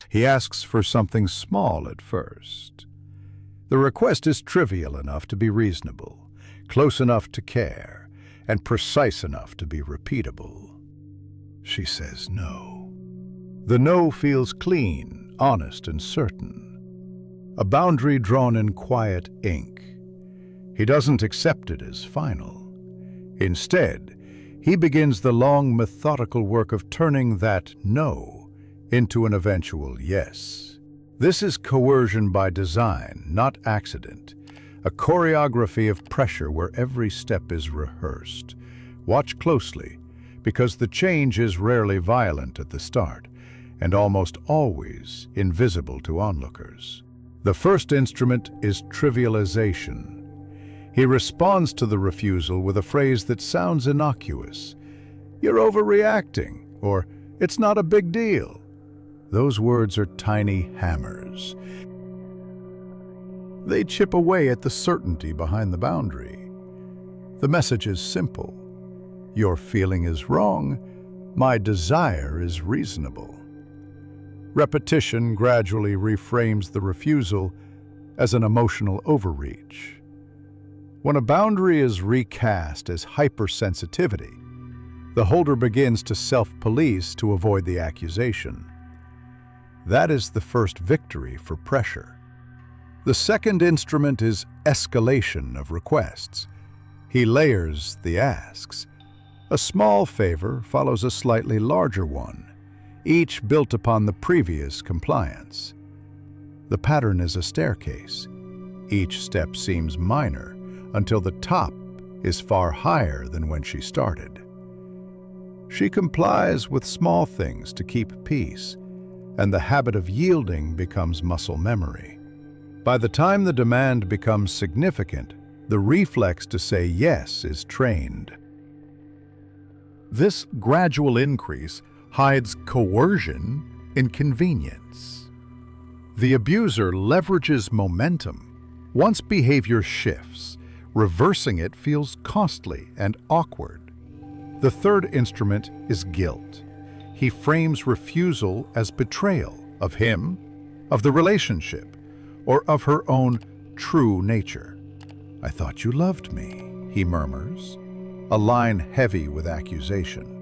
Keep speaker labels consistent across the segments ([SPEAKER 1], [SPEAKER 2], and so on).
[SPEAKER 1] He asks for something small at first. The request is trivial enough to be reasonable, close enough to care, and precise enough to be repeatable. She says no. The no feels clean, honest, and certain. A boundary drawn in quiet ink. He doesn't accept it as final. Instead, he begins the long, methodical work of turning that no into an eventual yes. This is coercion by design, not accident. A choreography of pressure where every step is rehearsed. Watch closely, because the change is rarely violent at the start, and almost always invisible to onlookers. The first instrument is trivialization. He responds to the refusal with a phrase that sounds innocuous. "You're overreacting," or "It's not a big deal." Those words are tiny hammers. They chip away at the certainty behind the boundary. The message is simple. Your feeling is wrong. My desire is reasonable. Repetition gradually reframes the refusal as an emotional overreach. When a boundary is recast as hypersensitivity, the holder begins to self-police to avoid the accusation. That is the first victory for pressure. The second instrument is escalation of requests. He layers the asks. A small favor follows a slightly larger one, each built upon the previous compliance. The pattern is a staircase. Each step seems minor until the top is far higher than when she started. She complies with small things to keep peace, and the habit of yielding becomes muscle memory. By the time the demand becomes significant, the reflex to say yes is trained. This gradual increase hides coercion in convenience. The abuser leverages momentum. Once behavior shifts, reversing it feels costly and awkward. The third instrument is guilt. He frames refusal as betrayal of him, of the relationship, or of her own true nature. "I thought you loved me," he murmurs, a line heavy with accusation.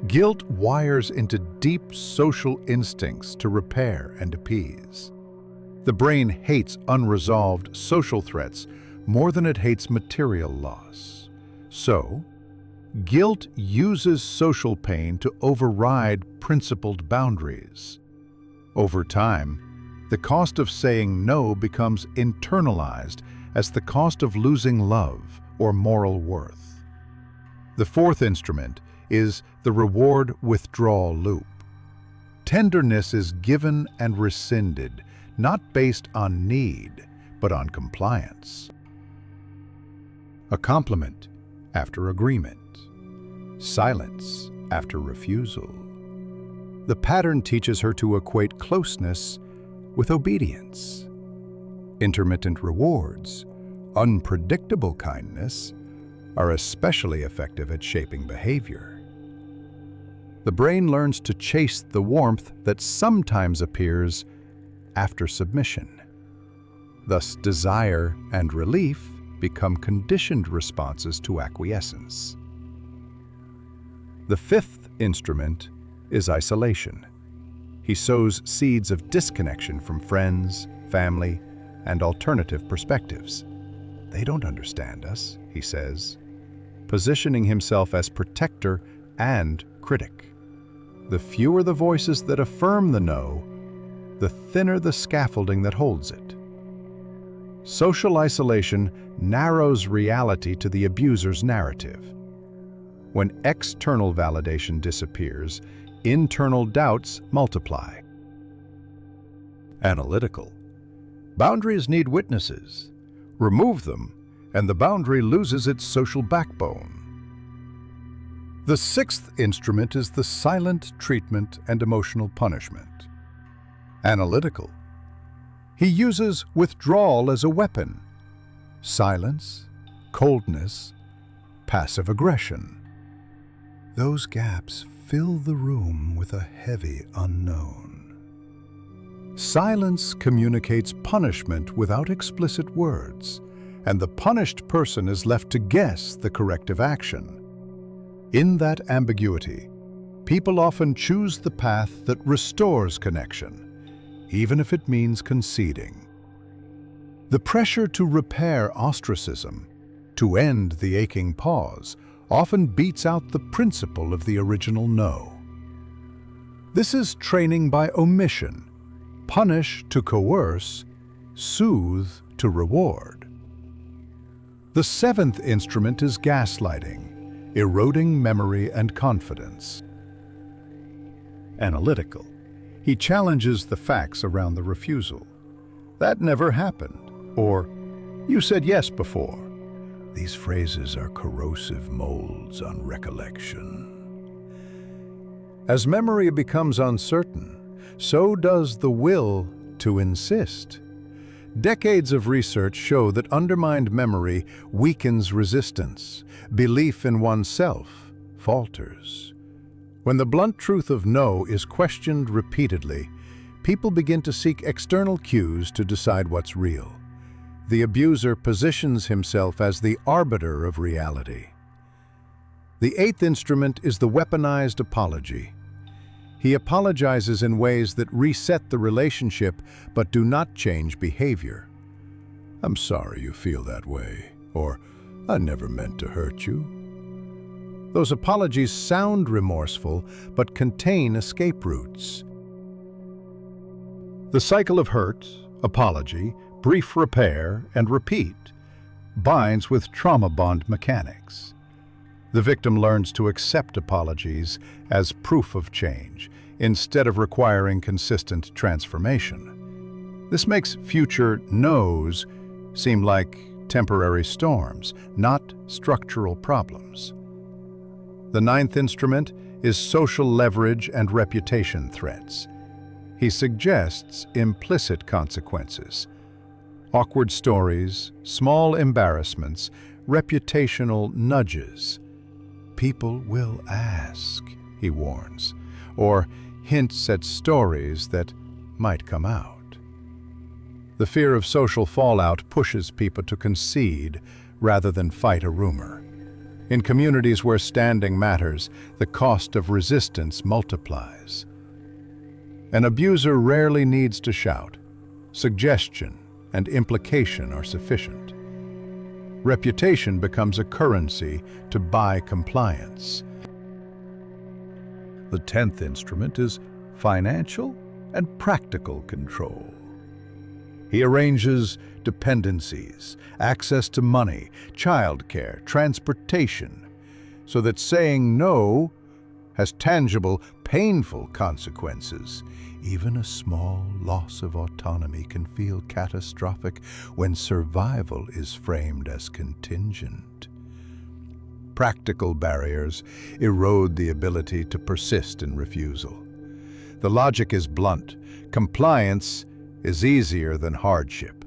[SPEAKER 1] Guilt wires into deep social instincts to repair and appease. The brain hates unresolved social threats more than it hates material loss. So, guilt uses social pain to override principled boundaries. Over time, the cost of saying no becomes internalized as the cost of losing love or moral worth. The fourth instrument is the reward-withdrawal loop. Tenderness is given and rescinded, not based on need, but on compliance. A compliment after agreement. Silence after refusal. The pattern teaches her to equate closeness with obedience. Intermittent rewards, unpredictable kindness, are especially effective at shaping behavior. The brain learns to chase the warmth that sometimes appears after submission. Thus, desire and relief become conditioned responses to acquiescence. The fifth instrument is isolation. He sows seeds of disconnection from friends, family, and alternative perspectives. "They don't understand us," he says, positioning himself as protector and critic. The fewer the voices that affirm the no, the thinner the scaffolding that holds it. Social isolation narrows reality to the abuser's narrative. When external validation disappears, internal doubts multiply. Analytical. Boundaries need witnesses. Remove them, and the boundary loses its social backbone. The sixth instrument is the silent treatment and emotional punishment. Analytical. He uses withdrawal as a weapon. Silence, coldness, passive aggression. Those gaps fill the room with a heavy unknown. Silence communicates punishment without explicit words, and the punished person is left to guess the corrective action. In that ambiguity, people often choose the path that restores connection, even if it means conceding. The pressure to repair ostracism, to end the aching pause, often beats out the principle of the original no. This is training by omission. Punish to coerce, soothe to reward. The seventh instrument is gaslighting, eroding memory and confidence. Analytical. He challenges the facts around the refusal. That never happened. Or, you said yes before. These phrases are corrosive molds on recollection. As memory becomes uncertain, so does the will to insist. Decades of research show that undermined memory weakens resistance. Belief in oneself falters. When the blunt truth of no is questioned repeatedly, people begin to seek external cues to decide what's real. The abuser positions himself as the arbiter of reality. The eighth instrument is the weaponized apology. He apologizes in ways that reset the relationship but do not change behavior. "I'm sorry you feel that way," or "I never meant to hurt you." Those apologies sound remorseful but contain escape routes. The cycle of hurt, apology, brief repair, and repeat binds with trauma bond mechanics. The victim learns to accept apologies as proof of change, instead of requiring consistent transformation. This makes future no's seem like temporary storms, not structural problems. The ninth instrument is social leverage and reputation threats. He suggests implicit consequences. Awkward stories, small embarrassments, reputational nudges. "People will ask," he warns, or hints at stories that might come out. The fear of social fallout pushes people to concede rather than fight a rumor. In communities where standing matters, the cost of resistance multiplies. An abuser rarely needs to shout. Suggestion and implication are sufficient. Reputation becomes a currency to buy compliance. The 10th instrument is financial and practical control. He arranges dependencies, access to money, childcare, transportation, so that saying no has tangible, painful consequences. Even a small loss of autonomy can feel catastrophic when survival is framed as contingent. Practical barriers erode the ability to persist in refusal. The logic is blunt. Compliance is easier than hardship.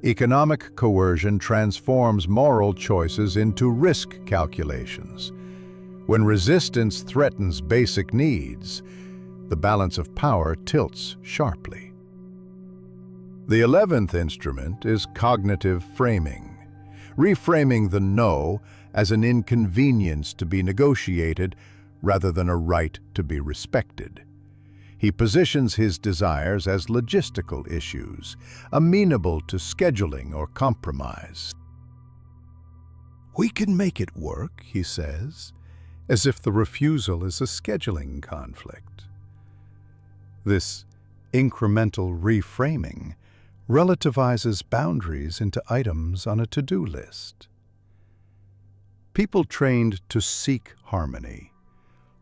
[SPEAKER 1] Economic coercion transforms moral choices into risk calculations. When resistance threatens basic needs, the balance of power tilts sharply. The 11th instrument is cognitive framing, reframing the no as an inconvenience to be negotiated rather than a right to be respected. He positions his desires as logistical issues, amenable to scheduling or compromise. "We can make it work," he says, as if the refusal is a scheduling conflict. This incremental reframing relativizes boundaries into items on a to-do list. People trained to seek harmony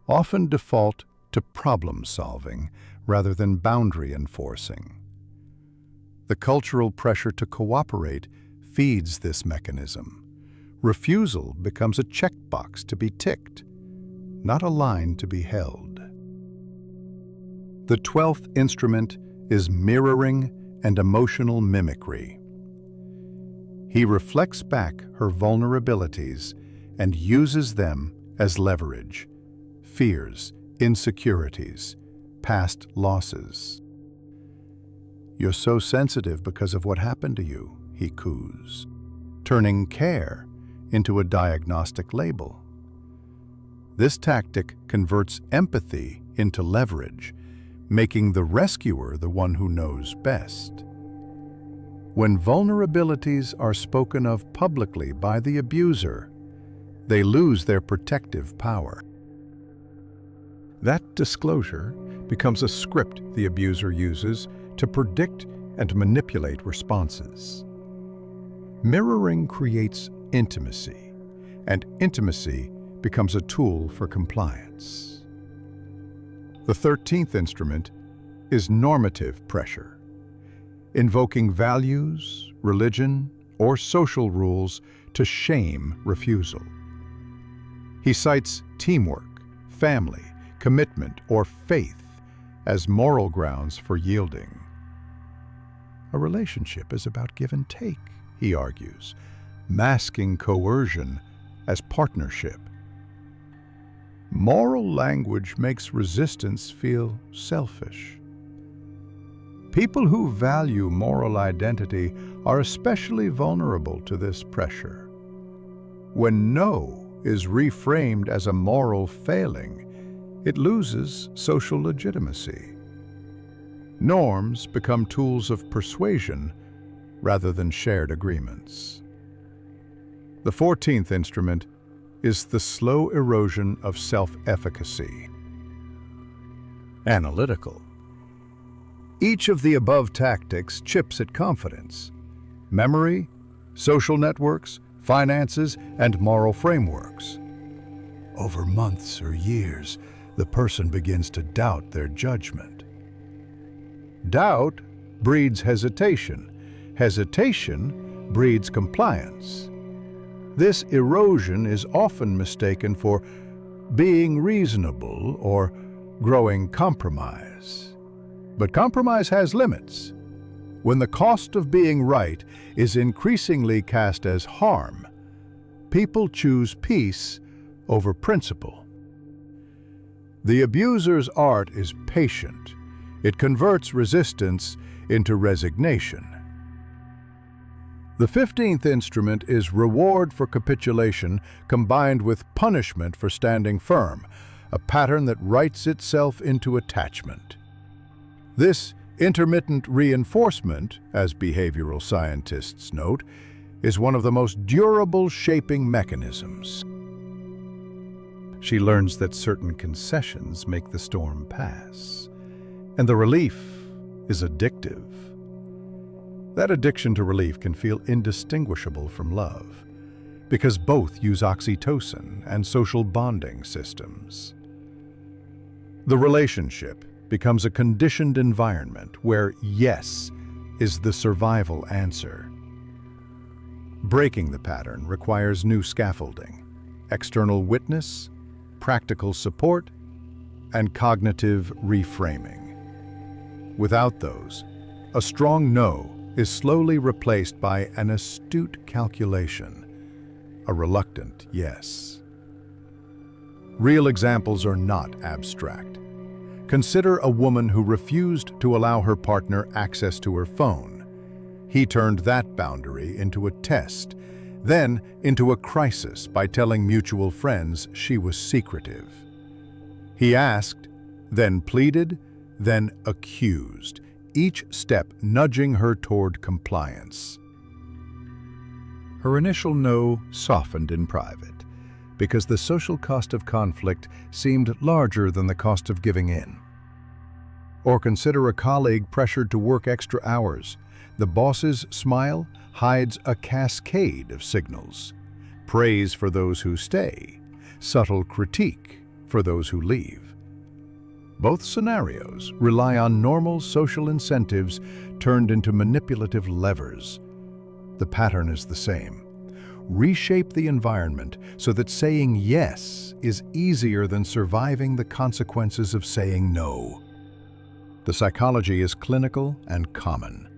[SPEAKER 1] often default to problem-solving rather than boundary enforcing. The cultural pressure to cooperate feeds this mechanism. Refusal becomes a checkbox to be ticked, not a line to be held. The 12th instrument is mirroring and emotional mimicry. He reflects back her vulnerabilities and uses them as leverage: fears, insecurities, past losses. "You're so sensitive because of what happened to you," he coos, turning care into a diagnostic label. This tactic converts empathy into leverage, making the rescuer the one who knows best. When vulnerabilities are spoken of publicly by the abuser, they lose their protective power. That disclosure becomes a script the abuser uses to predict and manipulate responses. Mirroring creates intimacy, and intimacy becomes a tool for compliance. The 13th instrument is normative pressure, invoking values, religion, or social rules to shame refusal. He cites teamwork, family, commitment, or faith as moral grounds for yielding. A relationship is about give and take, he argues, masking coercion as partnership. Moral language makes resistance feel selfish. People who value moral identity are especially vulnerable to this pressure. When no is reframed as a moral failing, it loses social legitimacy. Norms become tools of persuasion rather than shared agreements. The 14th instrument is the slow erosion of self-efficacy. Analytical. Each of the above tactics chips at confidence, memory, social networks, finances, and moral frameworks. Over months or years, the person begins to doubt their judgment. Doubt breeds hesitation. Hesitation breeds compliance. This erosion is often mistaken for being reasonable or growing compromise. But compromise has limits. When the cost of being right is increasingly cast as harm, people choose peace over principle. The abuser's art is patient. It converts resistance into resignation. The 15th instrument is reward for capitulation combined with punishment for standing firm, a pattern that writes itself into attachment. This intermittent reinforcement, as behavioral scientists note, is one of the most durable shaping mechanisms. She learns that certain concessions make the storm pass, and the relief is addictive. That addiction to relief can feel indistinguishable from love, because both use oxytocin and social bonding systems. The relationship becomes a conditioned environment where yes is the survival answer. Breaking the pattern requires new scaffolding, external witness, practical support, and cognitive reframing. Without those, a strong no is slowly replaced by an astute calculation, a reluctant yes. Real examples are not abstract. Consider a woman who refused to allow her partner access to her phone. He turned that boundary into a test, then into a crisis by telling mutual friends she was secretive. He asked, then pleaded, then accused, each step nudging her toward compliance. Her initial no softened in private, because the social cost of conflict seemed larger than the cost of giving in. Or consider a colleague pressured to work extra hours. The boss's smile hides a cascade of signals: praise for those who stay, subtle critique for those who leave. Both scenarios rely on normal social incentives turned into manipulative levers. The pattern is the same. Reshape the environment so that saying yes is easier than surviving the consequences of saying no. The psychology is clinical and common.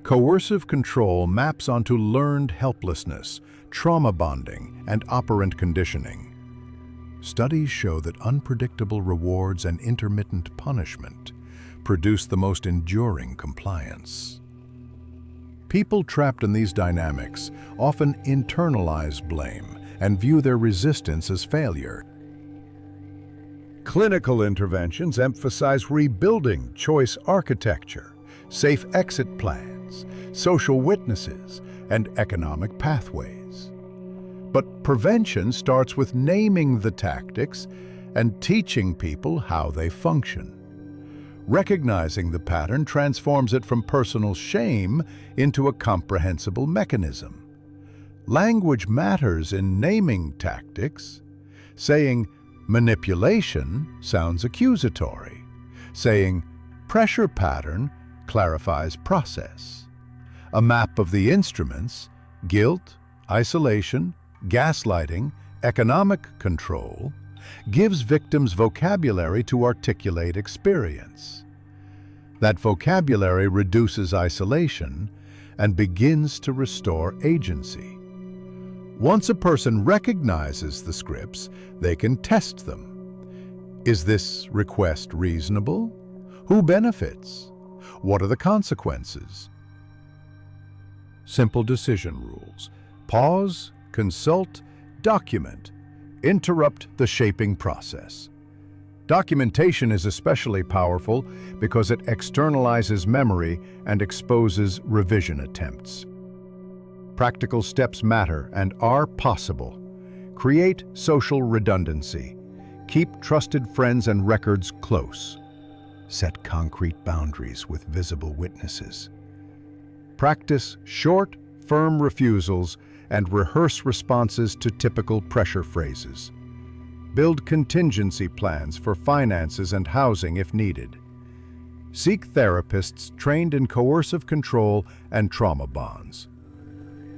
[SPEAKER 1] Coercive control maps onto learned helplessness, trauma bonding, and operant conditioning. Studies show that unpredictable rewards and intermittent punishment produce the most enduring compliance. People trapped in these dynamics often internalize blame and view their resistance as failure. Clinical interventions emphasize rebuilding choice architecture, safe exit plans, social witnesses, and economic pathways. But prevention starts with naming the tactics and teaching people how they function. Recognizing the pattern transforms it from personal shame into a comprehensible mechanism. Language matters in naming tactics. Saying manipulation sounds accusatory. Saying pressure pattern clarifies process. A map of the instruments, guilt, isolation, gaslighting, economic control, gives victims vocabulary to articulate experience. That vocabulary reduces isolation and begins to restore agency. Once a person recognizes the scripts, they can test them. Is this request reasonable? Who benefits? What are the consequences? Simple decision rules. Pause, consult, document. Interrupt the shaping process. Documentation is especially powerful because it externalizes memory and exposes revision attempts. Practical steps matter and are possible. Create social redundancy. Keep trusted friends and records close. Set concrete boundaries with visible witnesses. Practice short, firm refusals and rehearse responses to typical pressure phrases. Build contingency plans for finances and housing if needed. Seek therapists trained in coercive control and trauma bonds.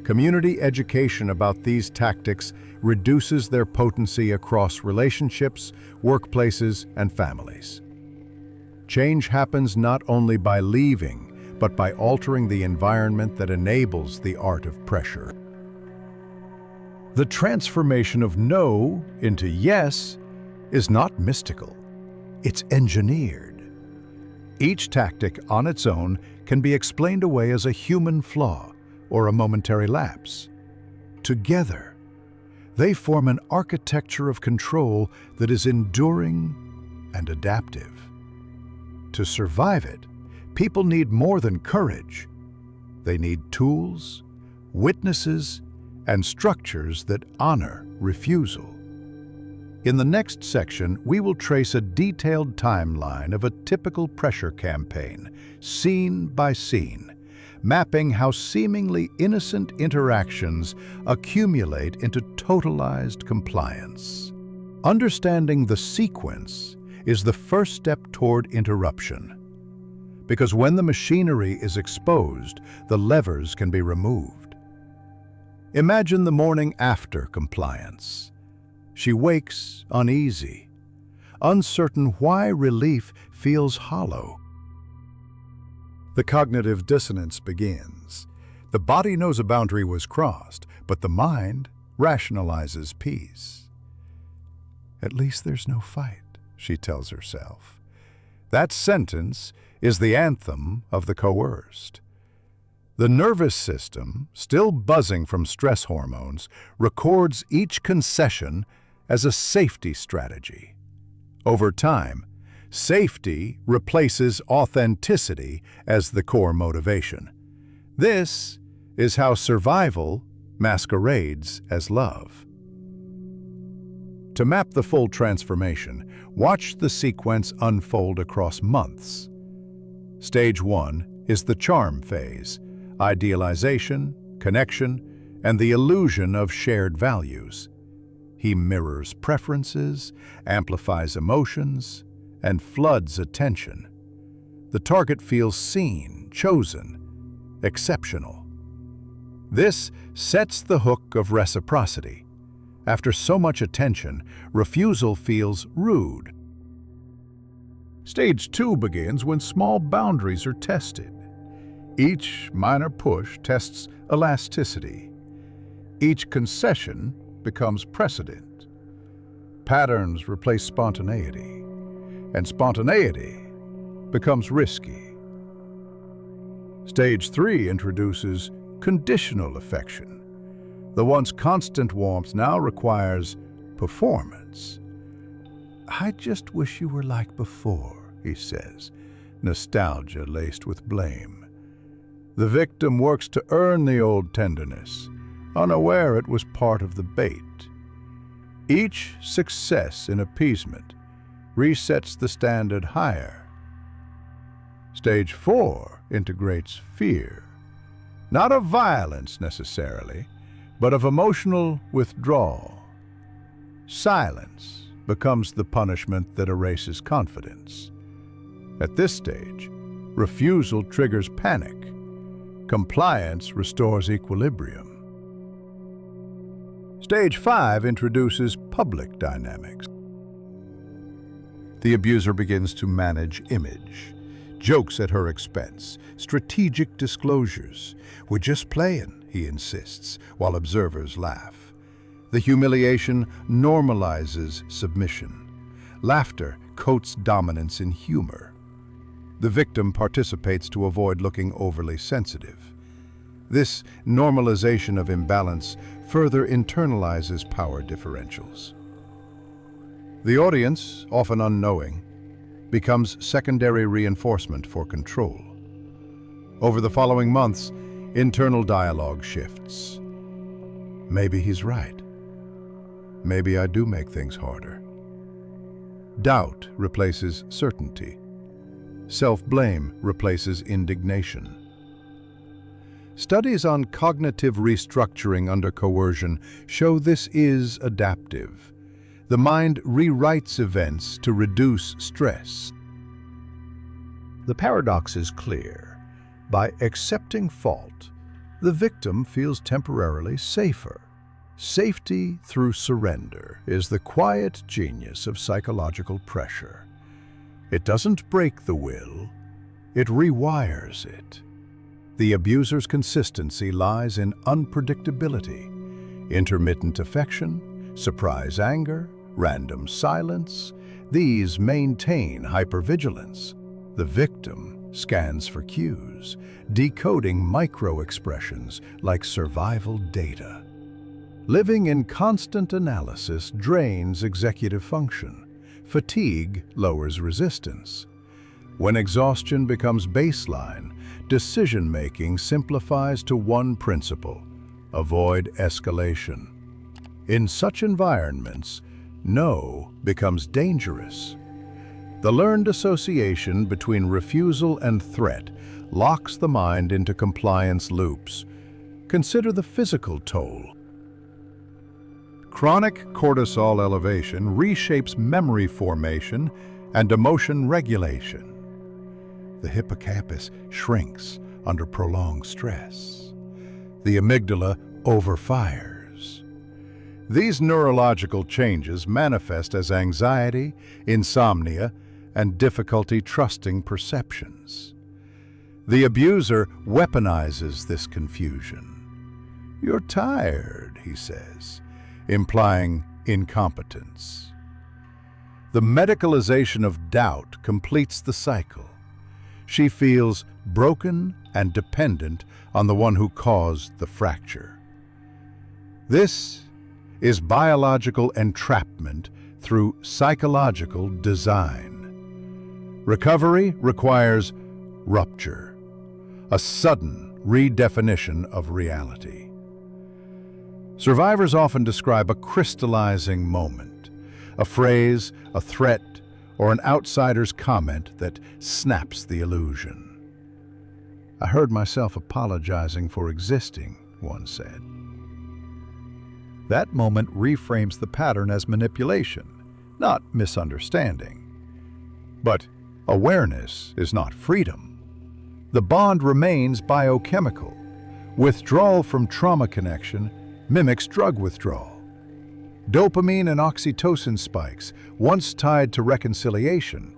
[SPEAKER 1] Community education about these tactics reduces their potency across relationships, workplaces, and families. Change happens not only by leaving, but by altering the environment that enables the art of pressure. The transformation of no into yes is not mystical. It's engineered. Each tactic on its own can be explained away as a human flaw or a momentary lapse. Together, they form an architecture of control that is enduring and adaptive. To survive it, people need more than courage. They need tools, witnesses, and structures that honor refusal. In the next section, we will trace a detailed timeline of a typical pressure campaign, scene by scene, mapping how seemingly innocent interactions accumulate into totalized compliance. Understanding the sequence is the first step toward interruption, because when the machinery is exposed, the levers can be removed. Imagine the morning after compliance. She wakes uneasy, uncertain why relief feels hollow. The cognitive dissonance begins. The body knows a boundary was crossed, but the mind rationalizes peace. At least there's no fight, she tells herself. That sentence is the anthem of the coerced. The nervous system, still buzzing from stress hormones, records each concession as a safety strategy. Over time, safety replaces authenticity as the core motivation. This is how survival masquerades as love. To map the full transformation, watch the sequence unfold across months. Stage 1 is the charm phase, idealization, connection, and the illusion of shared values. He mirrors preferences, amplifies emotions, and floods attention. The target feels seen, chosen, exceptional. This sets the hook of reciprocity. After so much attention, refusal feels rude. Stage 2 begins when small boundaries are tested. Each minor push tests elasticity. Each concession becomes precedent. Patterns replace spontaneity, and spontaneity becomes risky. Stage 3 introduces conditional affection. The once constant warmth now requires performance. "I just wish you were like before," he says, nostalgia laced with blame. The victim works to earn the old tenderness, unaware it was part of the bait. Each success in appeasement resets the standard higher. Stage 4 integrates fear, not of violence necessarily, but of emotional withdrawal. Silence becomes the punishment that erases confidence. At this stage, refusal triggers panic. Compliance restores equilibrium. Stage 5 introduces public dynamics. The abuser begins to manage image. Jokes at her expense, strategic disclosures. "We're just playing," he insists, while observers laugh. The humiliation normalizes submission. Laughter coats dominance in humor. The victim participates to avoid looking overly sensitive. This normalization of imbalance further internalizes power differentials. The audience, often unknowing, becomes secondary reinforcement for control. Over the following months, internal dialogue shifts. Maybe he's right. Maybe I do make things harder. Doubt replaces certainty. Self-blame replaces indignation. Studies on cognitive restructuring under coercion show this is adaptive. The mind rewrites events to reduce stress. The paradox is clear. By accepting fault, the victim feels temporarily safer. Safety through surrender is the quiet genius of psychological pressure. It doesn't break the will, it rewires it. The abuser's consistency lies in unpredictability, intermittent affection, surprise anger, random silence. These maintain hypervigilance. The victim scans for cues, decoding micro-expressions like survival data. Living in constant analysis drains executive function. Fatigue lowers resistance. When exhaustion becomes baseline, decision-making simplifies to one principle: avoid escalation. In such environments, no becomes dangerous. The learned association between refusal and threat locks the mind into compliance loops. Consider the physical toll. Chronic cortisol elevation reshapes memory formation and emotion regulation. The hippocampus shrinks under prolonged stress. The amygdala overfires. These neurological changes manifest as anxiety, insomnia, and difficulty trusting perceptions. The abuser weaponizes this confusion. "You're tired," he says, implying incompetence. The medicalization of doubt completes the cycle. She feels broken and dependent on the one who caused the fracture. This is biological entrapment through psychological design. Recovery requires rupture, a sudden redefinition of reality. Survivors often describe a crystallizing moment, a phrase, a threat, or an outsider's comment that snaps the illusion. "I heard myself apologizing for existing," one said. That moment reframes the pattern as manipulation, not misunderstanding. But awareness is not freedom. The bond remains biochemical. Withdrawal from trauma connection mimics drug withdrawal. Dopamine and oxytocin spikes, once tied to reconciliation,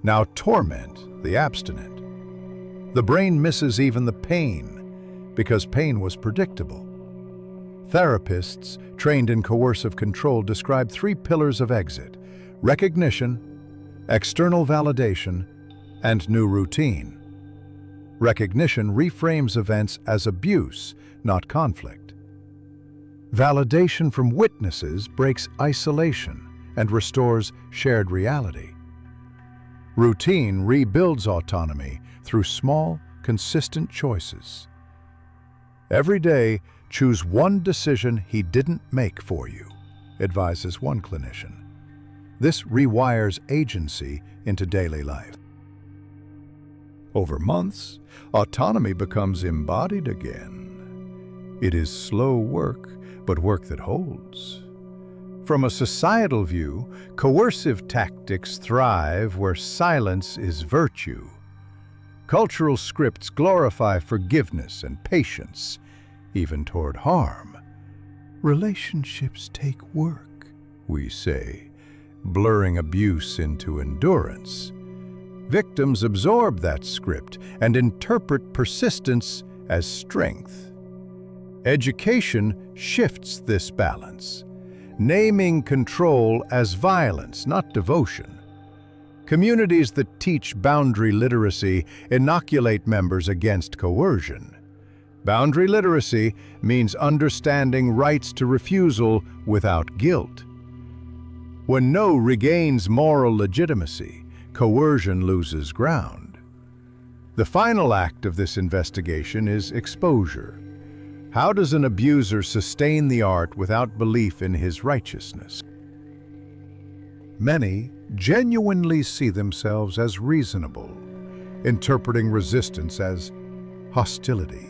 [SPEAKER 1] now torment the abstinent. The brain misses even the pain because pain was predictable. Therapists trained in coercive control describe 3 pillars of exit: recognition, external validation, and new routine. Recognition reframes events as abuse, not conflict. Validation from witnesses breaks isolation and restores shared reality. Routine rebuilds autonomy through small, consistent choices. Every day, choose one decision he didn't make for you, advises one clinician. This rewires agency into daily life. Over months, autonomy becomes embodied again. It is slow work, but work that holds. From a societal view, coercive tactics thrive where silence is virtue. Cultural scripts glorify forgiveness and patience, even toward harm. Relationships take work, we say, blurring abuse into endurance. Victims absorb that script and interpret persistence as strength. Education shifts this balance, naming control as violence, not devotion. Communities that teach boundary literacy inoculate members against coercion. Boundary literacy means understanding rights to refusal without guilt. When no regains moral legitimacy, coercion loses ground. The final act of this investigation is exposure. How does an abuser sustain the art without belief in his righteousness? Many genuinely see themselves as reasonable, interpreting resistance as hostility.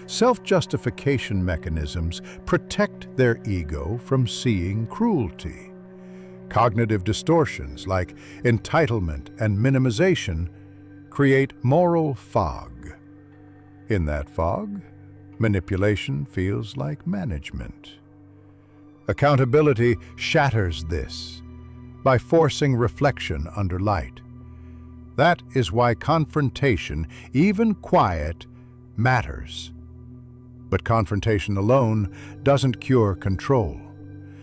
[SPEAKER 1] Self-justification mechanisms protect their ego from seeing cruelty. Cognitive distortions like entitlement and minimization create moral fog. In that fog, manipulation feels like management. Accountability shatters this by forcing reflection under light. That is why confrontation, even quiet, matters. But confrontation alone doesn't cure control.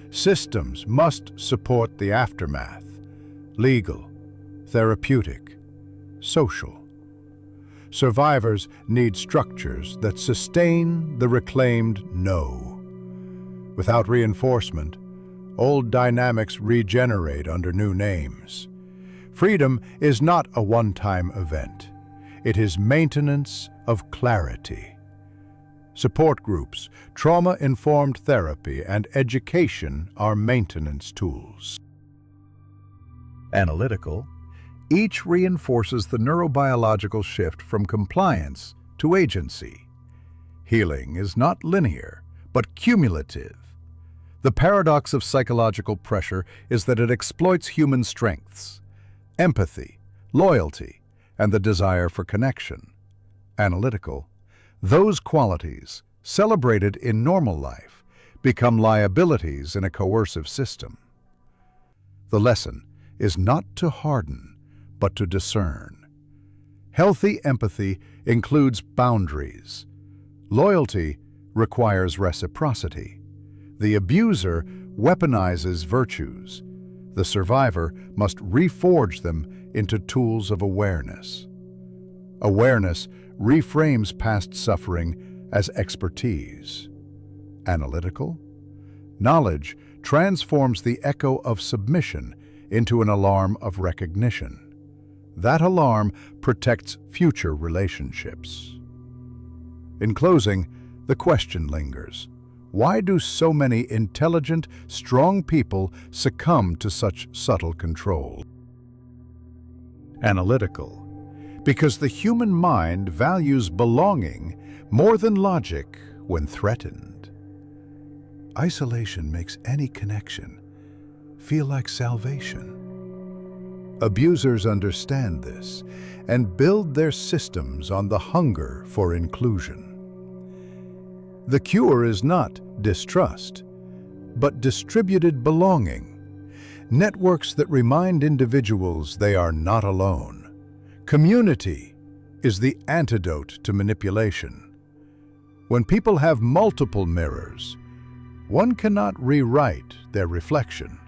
[SPEAKER 1] Systems must support the aftermath: legal, therapeutic, social. Survivors need structures that sustain the reclaimed no. Without reinforcement, old dynamics regenerate under new names. Freedom is not a one-time event. It is maintenance of clarity. Support groups, trauma-informed therapy, and education are maintenance tools. Analytical, each reinforces the neurobiological shift from compliance to agency. Healing is not linear, but cumulative. The paradox of psychological pressure is that it exploits human strengths: empathy, loyalty, and the desire for connection. Analytical, those qualities, celebrated in normal life, become liabilities in a coercive system. The lesson is not to harden, but to discern. Healthy empathy includes boundaries. Loyalty requires reciprocity. The abuser weaponizes virtues. The survivor must reforge them into tools of awareness. Awareness reframes past suffering as expertise. Analytical, knowledge transforms the echo of submission into an alarm of recognition. That alarm protects future relationships. In closing, the question lingers: why do so many intelligent, strong people succumb to such subtle control? Analytical, because the human mind values belonging more than logic when threatened. Isolation makes any connection feel like salvation. Abusers understand this and build their systems on the hunger for inclusion. The cure is not distrust, but distributed belonging, networks that remind individuals they are not alone. Community is the antidote to manipulation. When people have multiple mirrors, one cannot rewrite their reflection.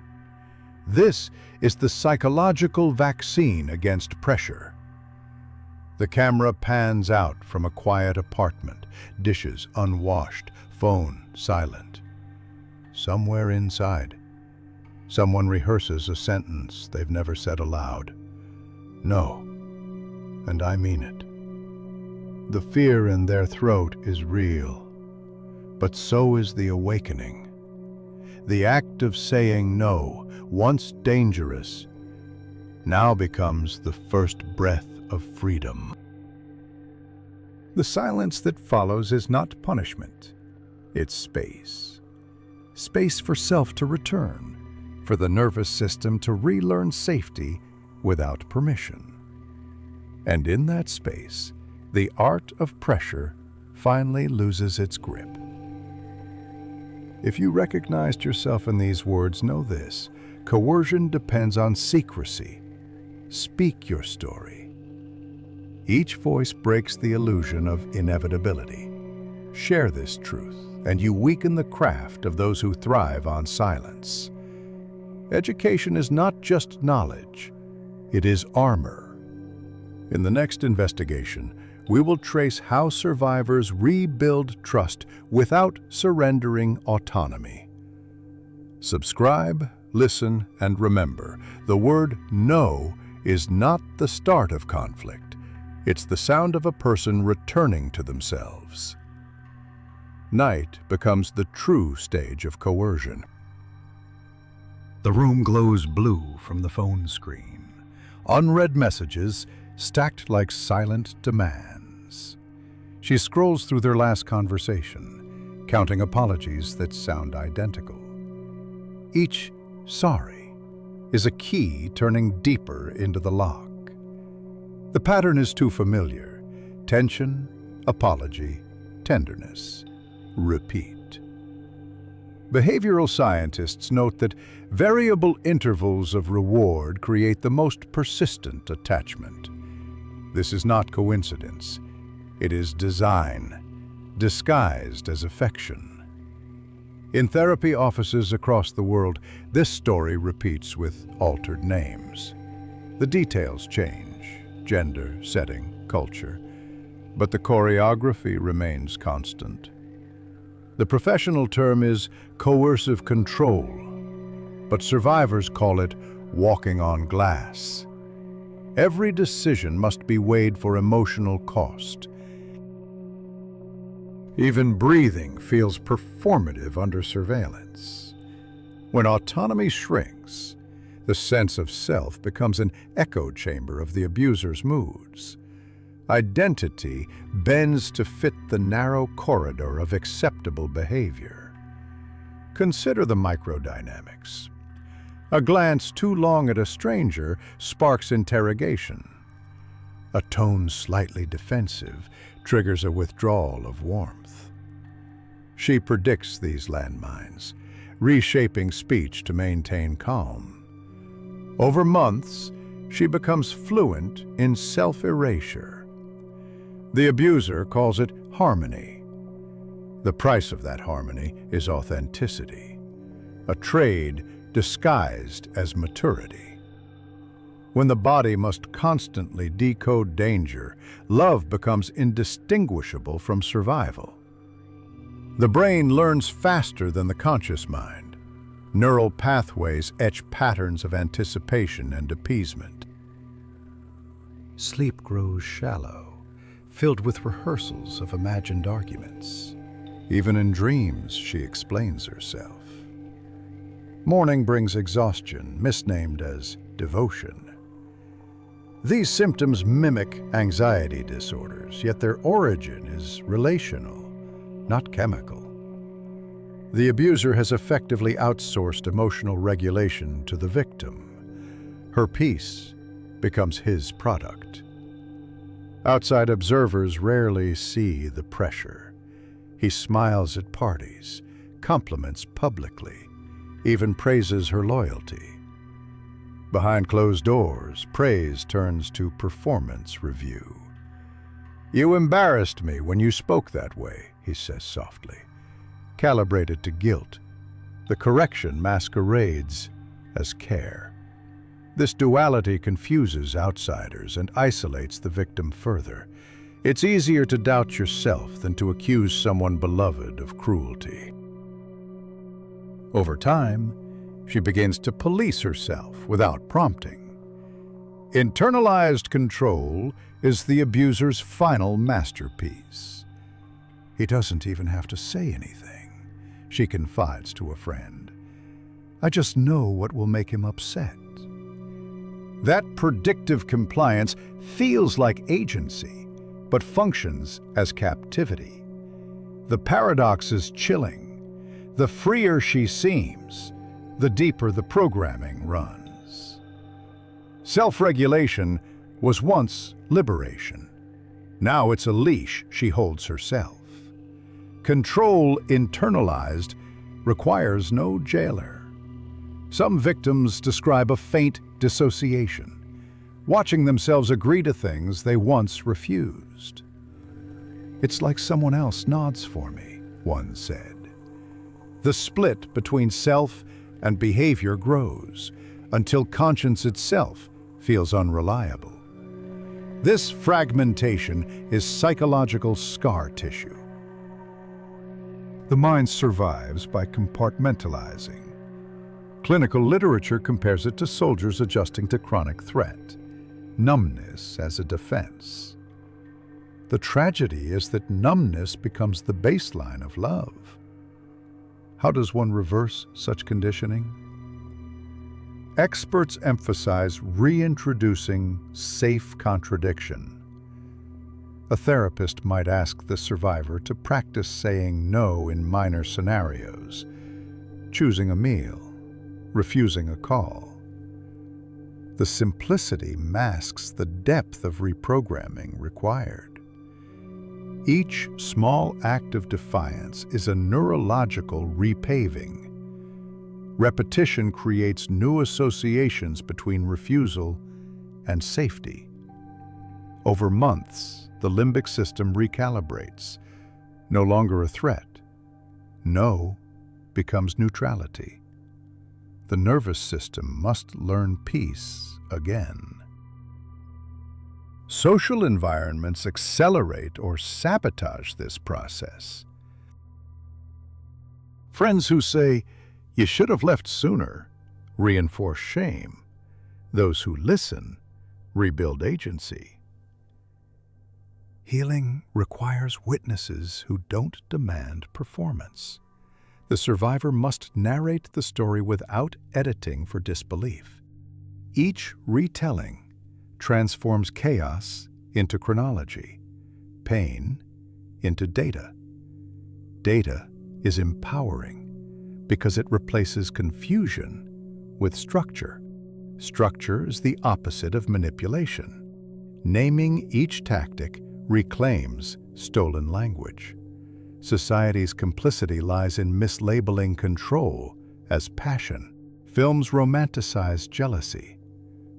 [SPEAKER 1] This is the psychological vaccine against pressure. The camera pans out from a quiet apartment, dishes unwashed, phone silent. Somewhere inside, someone rehearses a sentence they've never said aloud. No, and I mean it. The fear in their throat is real, but so is the awakening. The act of saying no, once dangerous, now becomes the first breath of freedom. The silence that follows is not punishment. It's space. Space for self to return, for the nervous system to relearn safety without permission. And in that space, the art of pressure finally loses its grip. If you recognized yourself in these words, know this: coercion depends on secrecy. Speak your story. Each voice breaks the illusion of inevitability. Share this truth, and you weaken the craft of those who thrive on silence. Education is not just knowledge, it is armor. In the next investigation, we will trace how survivors rebuild trust without surrendering autonomy. Subscribe, listen, and remember, the word no is not the start of conflict. It's the sound of a person returning to themselves. Night becomes the true stage of coercion. The room glows blue from the phone screen. Unread messages stacked like silent demands. She scrolls through their last conversation, counting apologies that sound identical. Each sorry is a key turning deeper into the lock. The pattern is too familiar. Tension, apology, tenderness. Repeat. Behavioral scientists note that variable intervals of reward create the most persistent attachment. This is not coincidence. It is design, disguised as affection. In therapy offices across the world, this story repeats with altered names. The details change: gender, setting, culture, but the choreography remains constant. The professional term is coercive control, but survivors call it walking on glass. Every decision must be weighed for emotional cost. Even breathing feels performative under surveillance. When autonomy shrinks, the sense of self becomes an echo chamber of the abuser's moods. Identity bends to fit the narrow corridor of acceptable behavior. Consider the microdynamics. A glance too long at a stranger sparks interrogation. A tone slightly defensive triggers a withdrawal of warmth. She predicts these landmines, reshaping speech to maintain calm. Over months, she becomes fluent in self-erasure. The abuser calls it harmony. The price of that harmony is authenticity, a trade disguised as maturity. When the body must constantly decode danger, love becomes indistinguishable from survival. The brain learns faster than the conscious mind. Neural pathways etch patterns of anticipation and appeasement. Sleep grows shallow, filled with rehearsals of imagined arguments. Even in dreams, she explains herself. Morning brings exhaustion, misnamed as devotion. These symptoms mimic anxiety disorders, yet their origin is relational, not chemical. The abuser has effectively outsourced emotional regulation to the victim. Her peace becomes his product. Outside observers rarely see the pressure. He smiles at parties, compliments publicly, even praises her loyalty. Behind closed doors, praise turns to performance review. "You embarrassed me when you spoke that way," he says softly. Calibrated to guilt, the correction masquerades as care. This duality confuses outsiders and isolates the victim further. It's easier to doubt yourself than to accuse someone beloved of cruelty. Over time, she begins to police herself without prompting. Internalized control is the abuser's final masterpiece. He doesn't even have to say anything, she confides to a friend. I just know what will make him upset. That predictive compliance feels like agency, but functions as captivity. The paradox is chilling. The freer she seems, the deeper the programming runs. Self-regulation was once liberation. Now it's a leash she holds herself. Control internalized requires no jailer. Some victims describe a faint dissociation, watching themselves agree to things they once refused. It's like someone else nods for me, one said. The split between self and behavior grows until conscience itself feels unreliable. This fragmentation is psychological scar tissue. The mind survives by compartmentalizing. Clinical literature compares it to soldiers adjusting to chronic threat, numbness as a defense. The tragedy is that numbness becomes the baseline of love. How does one reverse such conditioning? Experts emphasize reintroducing safe contradiction. A therapist might ask the survivor to practice saying no in minor scenarios, choosing a meal, refusing a call. The simplicity masks the depth of reprogramming required. Each small act of defiance is a neurological repaving. Repetition creates new associations between refusal and safety. Over months, the limbic system recalibrates. No longer a threat. No becomes neutrality. The nervous system must learn peace again. Social environments accelerate or sabotage this process. Friends who say, "You should have left sooner," reinforce shame. Those who listen rebuild agency. Healing requires witnesses who don't demand performance. The survivor must narrate the story without editing for disbelief. Each retelling transforms chaos into chronology, pain into data. Data is empowering because it replaces confusion with structure. Structure is the opposite of manipulation. Naming each tactic reclaims stolen language. Society's complicity lies in mislabeling control as passion. Films romanticize jealousy.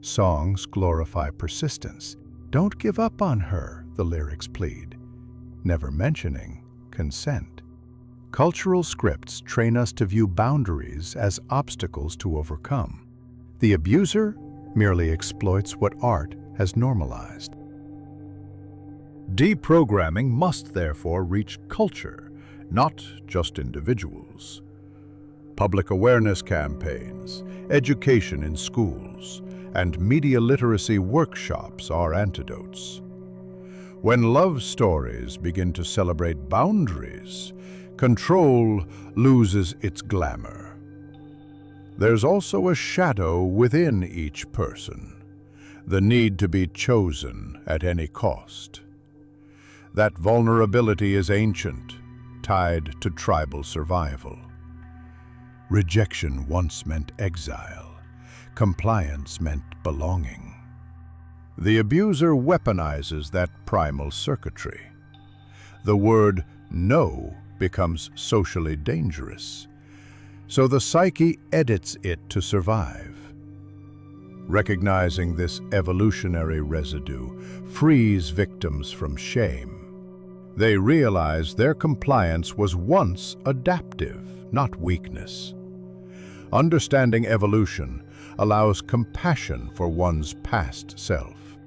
[SPEAKER 1] Songs glorify persistence. Don't give up on her, the lyrics plead, never mentioning consent. Cultural scripts train us to view boundaries as obstacles to overcome. The abuser merely exploits what art has normalized. Deprogramming must therefore reach culture, not just individuals. Public awareness campaigns, education in schools, and media literacy workshops are antidotes. When love stories begin to celebrate boundaries, control loses its glamour. There's also a shadow within each person, the need to be chosen at any cost. That vulnerability is ancient, tied to tribal survival. Rejection once meant exile. Compliance meant belonging. The abuser weaponizes that primal circuitry. The word no becomes socially dangerous, so the psyche edits it to survive. Recognizing this evolutionary residue frees victims from shame. They realize their compliance was once adaptive, not weakness. Understanding evolution allows compassion for one's past self.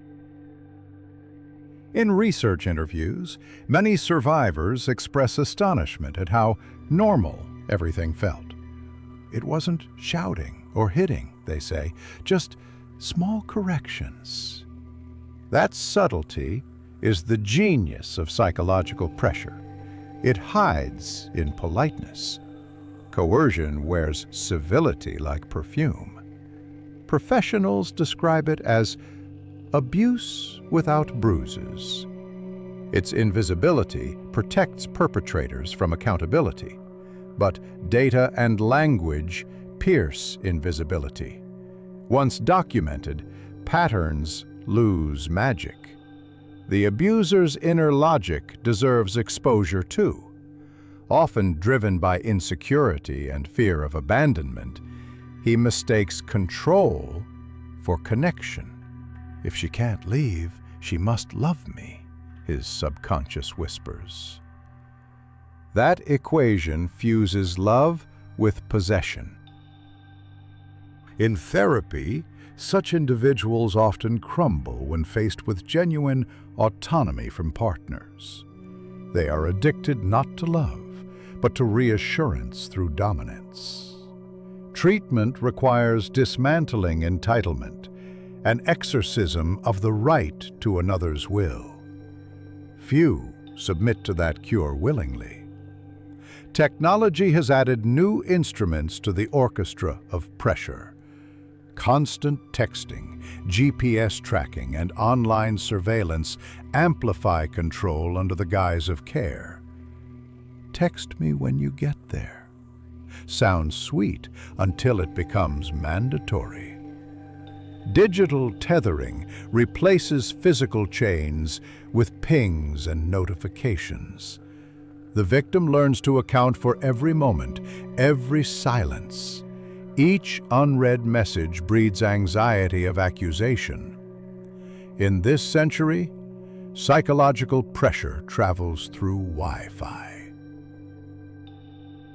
[SPEAKER 1] In research interviews, many survivors express astonishment at how normal everything felt. It wasn't shouting or hitting, they say, just small corrections. That subtlety is the genius of psychological pressure. It hides in politeness. Coercion wears civility like perfume. Professionals describe it as abuse without bruises. Its invisibility protects perpetrators from accountability, but data and language pierce invisibility. Once documented, patterns lose magic. The abuser's inner logic deserves exposure too. Often driven by insecurity and fear of abandonment, he mistakes control for connection. If she can't leave, she must love me, his subconscious whispers. That equation fuses love with possession. In therapy, such individuals often crumble when faced with genuine autonomy from partners. They are addicted not to love, but to reassurance through dominance. Treatment requires dismantling entitlement, an exorcism of the right to another's will. Few submit to that cure willingly. Technology has added new instruments to the orchestra of pressure. Constant texting, GPS tracking, and online surveillance amplify control under the guise of care. Text me when you get there. Sounds sweet until it becomes mandatory. Digital tethering replaces physical chains with pings and notifications. The victim learns to account for every moment, every silence. Each unread message breeds anxiety of accusation. In this century, psychological pressure travels through Wi-Fi.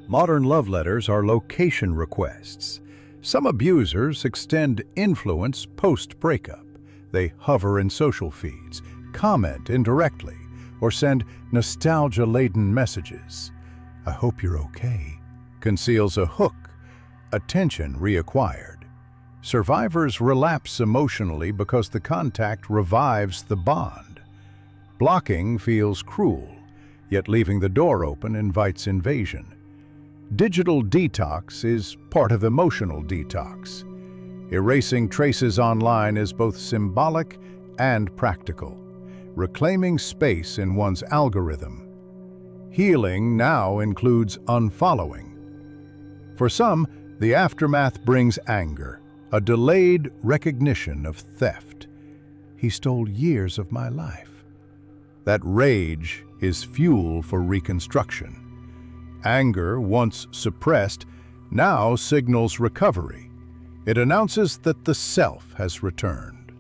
[SPEAKER 1] Modern love letters are location requests. Some abusers extend influence post-breakup. They hover in social feeds, comment indirectly, or send nostalgia-laden messages. "I hope you're okay," conceals a hook, attention reacquired. Survivors relapse emotionally because the contact revives the bond. Blocking feels cruel, yet leaving the door open invites invasion. Digital detox is part of emotional detox. Erasing traces online is both symbolic and practical, reclaiming space in one's algorithm. Healing now includes unfollowing. For some, the aftermath brings anger, a delayed recognition of theft. He stole years of my life. That rage is fuel for reconstruction. Anger, once suppressed, now signals recovery. It announces that the self has returned.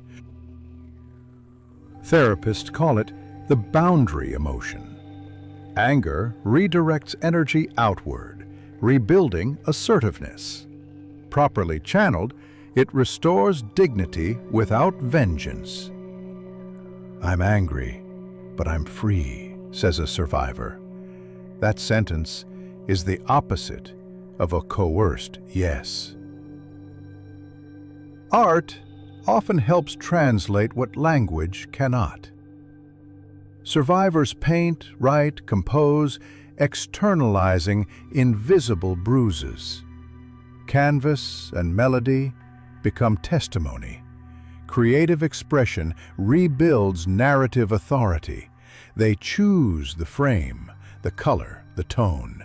[SPEAKER 1] Therapists call it the boundary emotion. Anger redirects energy outward, rebuilding assertiveness. Properly channeled, it restores dignity without vengeance. "I'm angry, but I'm free," says a survivor. That sentence is the opposite of a coerced yes. Art often helps translate what language cannot. Survivors paint, write, compose, externalizing invisible bruises. Canvas and melody become testimony. Creative expression rebuilds narrative authority. They choose the frame, the color, the tone.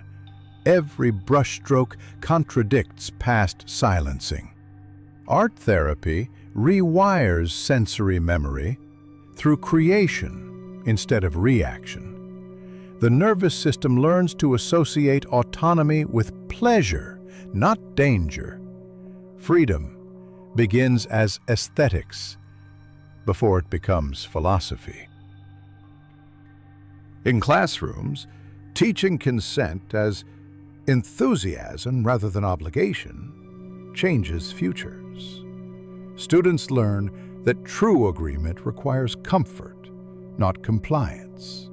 [SPEAKER 1] Every brushstroke contradicts past silencing. Art therapy rewires sensory memory through creation instead of reaction. The nervous system learns to associate autonomy with pleasure, not danger. Freedom begins as aesthetics before it becomes philosophy. In classrooms, teaching consent as enthusiasm rather than obligation changes futures. grows. Students learn that true agreement requires comfort, not compliance.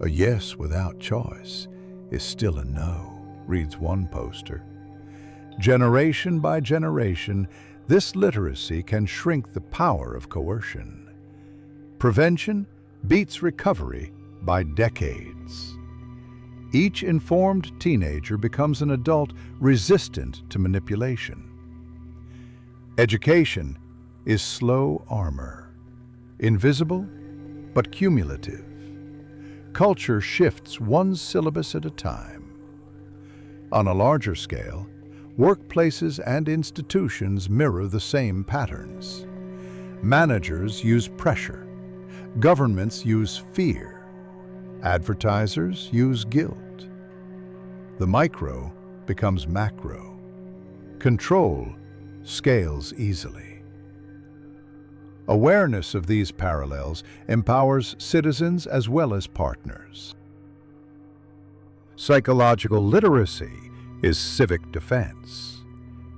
[SPEAKER 1] A yes without choice is still a no, reads one poster. Generation by generation, this literacy can shrink the power of coercion. Prevention beats recovery by decades. Each informed teenager becomes an adult resistant to manipulation. Education is slow armor, invisible but cumulative. Culture shifts one syllabus at a time. On a larger scale, workplaces and institutions mirror the same patterns. Managers use pressure. Governments use fear. Advertisers use guilt. The micro becomes macro. Control scales easily. Awareness of these parallels empowers citizens as well as partners. Psychological literacy is civic defense.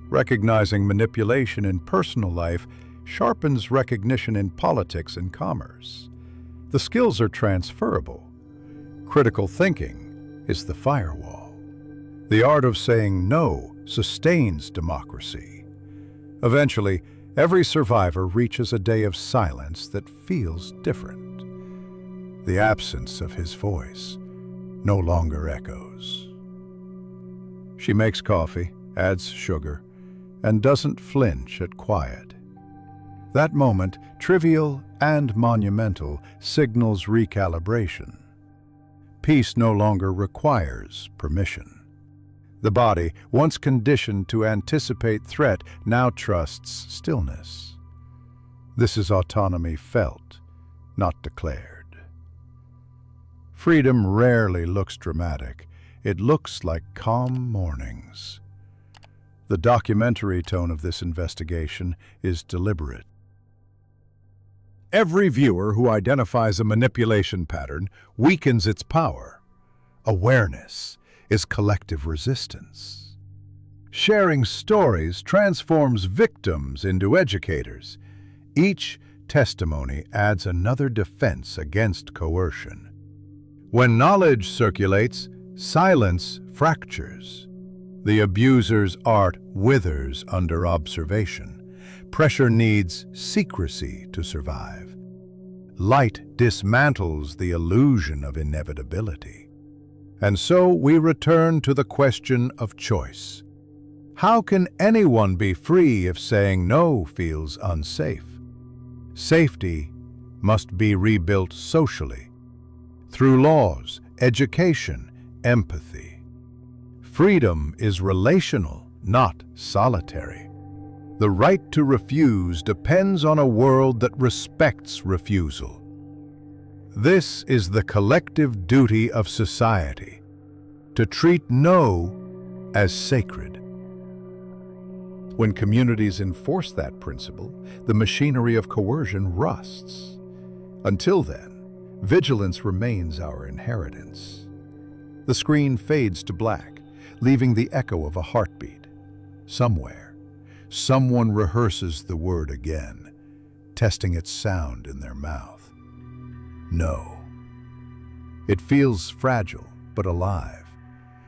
[SPEAKER 1] Recognizing manipulation in personal life sharpens recognition in politics and commerce. The skills are transferable. Critical thinking is the firewall. The art of saying no sustains democracy. Eventually, every survivor reaches a day of silence that feels different. The absence of his voice no longer echoes. She makes coffee, adds sugar, and doesn't flinch at quiet. That moment, trivial and monumental, signals recalibration. Peace no longer requires permission. The body, once conditioned to anticipate threat, now trusts stillness. This is autonomy felt, not declared. Freedom rarely looks dramatic. It looks like calm mornings. The documentary tone of this investigation is deliberate. Every viewer who identifies a manipulation pattern weakens its power. Awareness is collective resistance. Sharing stories transforms victims into educators. Each testimony adds another defense against coercion. When knowledge circulates, silence fractures. The abuser's art withers under observation. Pressure needs secrecy to survive. Light dismantles the illusion of inevitability. And so we return to the question of choice. How can anyone be free if saying no feels unsafe? Safety must be rebuilt socially, through laws, education, empathy. Freedom is relational, not solitary. The right to refuse depends on a world that respects refusal. This is the collective duty of society, to treat no as sacred. When communities enforce that principle, the machinery of coercion rusts. Until then, vigilance remains our inheritance. The screen fades to black, leaving the echo of a heartbeat. Somewhere, someone rehearses the word again, testing its sound in their mouth. No. It feels fragile, but alive.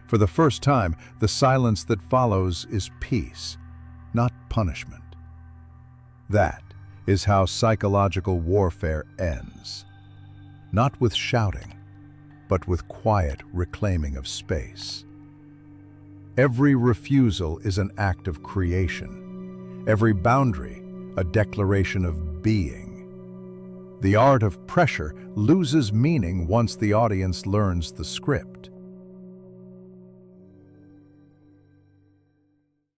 [SPEAKER 1] For the first time, the silence that follows is peace, not punishment. That is how psychological warfare ends. Not with shouting, but with quiet reclaiming of space. Every refusal is an act of creation. Every boundary, a declaration of being. The art of pressure loses meaning once the audience learns the script.